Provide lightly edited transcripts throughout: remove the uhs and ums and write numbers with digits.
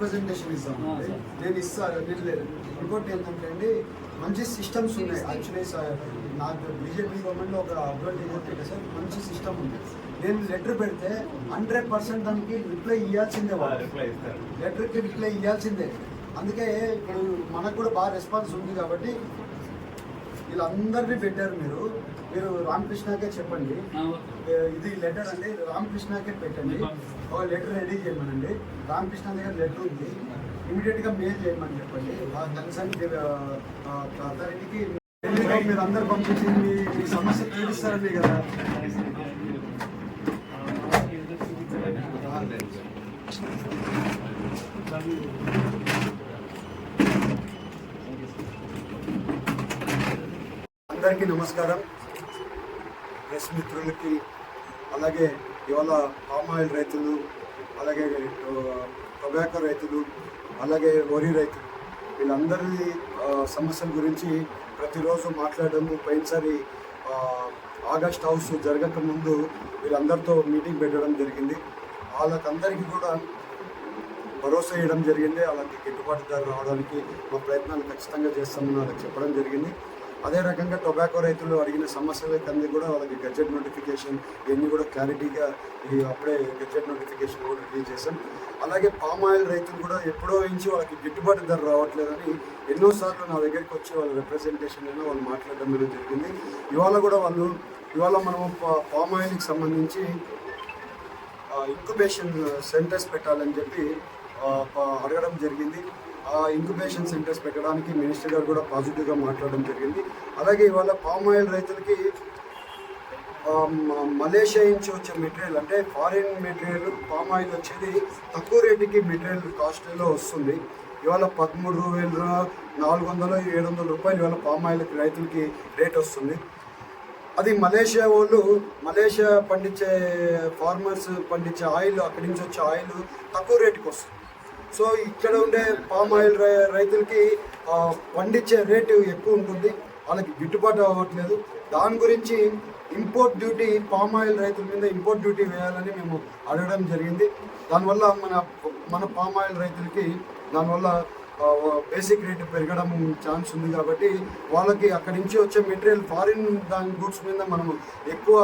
Representation ఇస్తాను. నేను ఇస్తాను. ఇంకోటి ఏంటంటే అండి, మంచి సిస్టమ్స్ ఉన్నాయి. యాక్చువల్లీ నాకు బీజేపీ గవర్నమెంట్లో ఒక అడ్వాంటేజ్ ఏంటంటే సార్, మంచి సిస్టమ్ ఉంది. నేను లెటర్ పెడితే 100% దానికి రిప్లై ఇవ్వాల్సిందే. లెటర్కి రిప్లై ఇవ్వాల్సిందే. అందుకే ఇప్పుడు మనకు కూడా బాగా రెస్పాన్స్ ఉంది కాబట్టి వీళ్ళందరినీ పెట్టారు. మీరు రామకృష్ణకే చెప్పండి, ఇది లెటర్ అండి, రామకృష్ణకే పెట్టండి. ఒక లెటర్ రెడీ చేయమనండి. రామకృష్ణ దగ్గర లెటర్ ఉంది, ఇమీడియట్గా మెయిల్ చేయమని చెప్పండి. ఆ కన్సర్న్ అథారిటీకి మీరు అందరు పంపించి మీ సమస్య తీరుస్తారండి కదా. అందరికీ నమస్కారం. ప్రెస్ మిత్రులకి, అలాగే ఇవాళ పామ్ ఆయిల్ రైతులు, అలాగే టొబాకో రైతులు, అలాగే వరి రైతులు, వీళ్ళందరి సమస్యల గురించి ప్రతిరోజు మాట్లాడము. పోయినసారి ఆగస్ట్ హౌస్ జరగక ముందు వీళ్ళందరితో మీటింగ్ పెట్టడం జరిగింది. వాళ్ళకందరికీ కూడా భరోసా ఇవ్వడం జరిగింది. వాళ్ళకి గిట్టుబాటు ధర రావడానికి మా ప్రయత్నాలు ఖచ్చితంగా చేస్తామని వాళ్ళకి చెప్పడం జరిగింది. అదే రకంగా టొబాకో రైతులు అడిగిన సమస్యలకన్నీ కూడా వాళ్ళకి గెజెట్ నోటిఫికేషన్ ఇవన్నీ కూడా క్లారిటీగా అప్పుడే గెజెట్ నోటిఫికేషన్ కూడా రిలీజ్ చేశాం. అలాగే పామ్ ఆయిల్ రైతులు కూడా ఎప్పుడో నుంచి వాళ్ళకి గిట్టుబాటు ధర రావట్లేదని ఎన్నోసార్లు నా దగ్గరికి వచ్చి వాళ్ళ రిప్రజెంటేషన్ అయినా వాళ్ళు మాట్లాడడం అనేది జరిగింది. ఇవాళ మనము పామ్ ఆయిల్కి సంబంధించి ఇంక్యుబేషన్ సెంటర్స్ పెట్టాలని చెప్పి అడగడం జరిగింది. ఆ ఇంక్యుబేషన్ సెంటర్స్ పెట్టడానికి మినిస్టర్ గారు కూడా పాజిటివ్గా మాట్లాడడం జరిగింది. అలాగే ఇవాళ పామ్ ఆయిల్ రైతులకి మలేషియా నుంచి వచ్చే మెటీరియల్, అంటే ఫారిన్ మెటీరియల్ పామ్ ఆయిల్ వచ్చేది తక్కువ రేటుకి మెటీరియల్ కాస్ట్లో వస్తుంది. ఇవాళ 13,400 700 రూపాయలు ఇవాళ పామ్ ఆయిల్ రైతులకి రేట్ వస్తుంది. అది మలేషియా పండించే ఫార్మర్స్ పండించే ఆయిల్, అక్కడి నుంచి వచ్చే ఆయిల్ తక్కువ రేటుకి వస్తుంది. సో ఇక్కడ ఉండే పామ్ ఆయిల్ రైతులకి పండించే రేటు ఎక్కువ ఉంటుంది, వాళ్ళకి గిట్టుబాటు అవ్వట్లేదు. దాని గురించి ఇంపోర్ట్ డ్యూటీ, పామ్ ఆయిల్ రైతుల మీద ఇంపోర్ట్ డ్యూటీ వేయాలని మేము అడగడం జరిగింది. దానివల్ల మన పామ్ ఆయిల్ రైతులకి దానివల్ల బేసిక్ రేటు పెరగడం ఛాన్స్ ఉంది. కాబట్టి వాళ్ళకి అక్కడి నుంచి వచ్చే మెటీరియల్ ఫారిన్ దాని గూడ్స్ మీద మనం ఎక్కువ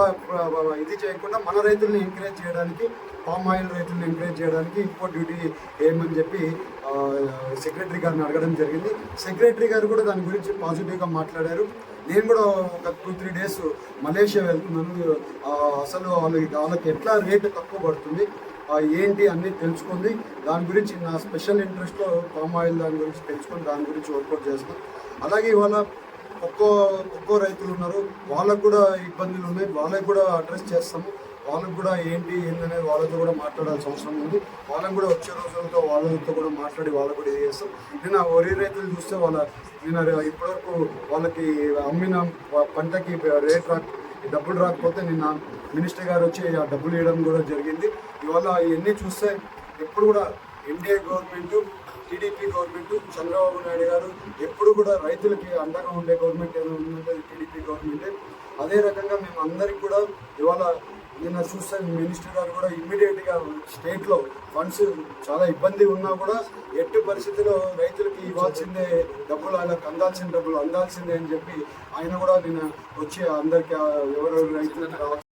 ఇది చేయకుండా మన రైతుల్ని ఎంకరేజ్ చేయడానికి, పామ్ ఆయిల్ రైతులను ఎంకరేజ్ చేయడానికి ఇంపోర్ట్ డ్యూటీ వేయమని చెప్పి సెక్రటరీ గారిని అడగడం జరిగింది. సెక్రటరీ గారు కూడా దాని గురించి పాజిటివ్గా మాట్లాడారు. నేను కూడా ఒక 2-3 డేస్ మలేషియా వెళ్తున్నాను. అసలు వాళ్ళకి ఎట్లా రేటు తక్కువ పడుతుంది ఏంటి అన్నీ తెలుసుకుంది. దాని గురించి నా స్పెషల్ ఇంట్రెస్ట్లో పామ్ ఆయిల్ దాని గురించి తెలుసుకొని దాని గురించి వర్కౌట్ చేస్తాం. అలాగే ఇవాళ ఒక్కో రైతులు ఉన్నారు, వాళ్ళకు కూడా ఇబ్బందులు ఉన్నాయి, వాళ్ళకి కూడా అడ్రస్ చేస్తాము. వాళ్ళకు కూడా ఏంటనేది వాళ్ళతో కూడా మాట్లాడాల్సిన అవసరం ఉంది. వాళ్ళకి కూడా వచ్చే రోజులతో వాళ్ళతో కూడా మాట్లాడి వాళ్ళకు కూడా ఇది చేస్తాం. నిన్న వరి రైతులు చూస్తే నిన్న ఇప్పటివరకు వాళ్ళకి అమ్మిన పంటకి రేట్ డబ్బులు రాకపోతే నిన్న మినిస్టర్ గారు వచ్చి ఆ డబ్బులు ఇవ్వడం కూడా జరిగింది. ఇవాళ ఇవన్నీ చూస్తే ఎప్పుడు కూడా NDA government, TDP government, Chandrababu Naidu గారు ఎప్పుడు కూడా రైతులకి అండగా ఉండే గవర్నమెంట్ ఏదో ఉందంటే టీడీపీ గవర్నమెంటే. అదే రకంగా మేము అందరికి కూడా ఇవాళ నిన్న చూస్తే మినిస్టర్ గారు కూడా ఇమ్మీడియట్గా స్టేట్లో ఫండ్స్ చాలా ఇబ్బంది ఉన్నా కూడా ఎట్టి పరిస్థితిలో రైతులకి ఇవ్వాల్సిందే డబ్బులు, వాళ్ళకి అందాల్సిన డబ్బులు అందాల్సిందే అని చెప్పి ఆయన కూడా నిన్న వచ్చి అందరికీ ఎవరెవరు రైతులకు